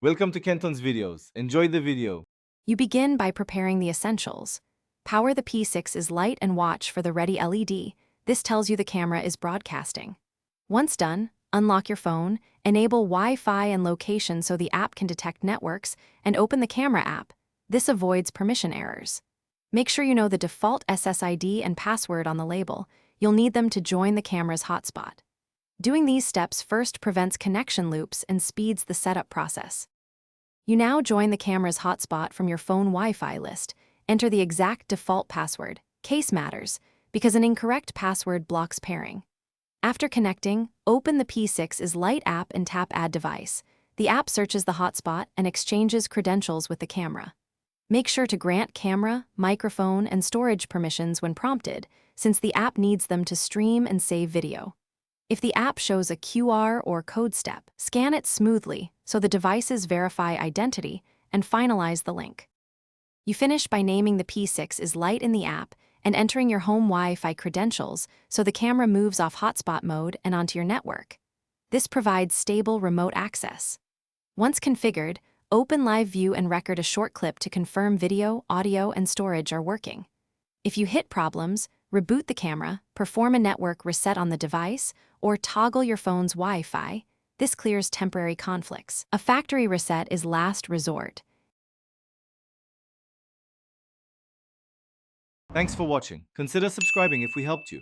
Welcome to Kenton's videos. Enjoy the video. You begin by preparing the essentials. Power the P6slite and watch for the ready LED. This tells you the camera is broadcasting. Once done, unlock your phone, enable Wi-Fi and location so the app can detect networks, and open the camera app. This avoids permission errors. Make sure you know the default SSID and password on the label. You'll need them to join the camera's hotspot. Doing these steps first prevents connection loops and speeds the setup process. You now join the camera's hotspot from your phone Wi-Fi list. Enter the exact default password. Case matters, because an incorrect password blocks pairing. After connecting, open the P6slite app and tap Add Device. The app searches the hotspot and exchanges credentials with the camera. Make sure to grant camera, microphone, and storage permissions when prompted, since the app needs them to stream and save video. If the app shows a QR or code step, scan it smoothly so the devices verify identity and finalize the link. You finish by naming the P6slite in the app and entering your home Wi-Fi credentials so the camera moves off hotspot mode and onto your network. This provides stable remote access. Once configured, open Live View and record a short clip to confirm video, audio, and storage are working. If you hit problems, reboot the camera, perform a network reset on the device, or toggle your phone's Wi-Fi. This clears temporary conflicts. A factory reset is last resort. Thanks for watching. Consider subscribing if we helped you.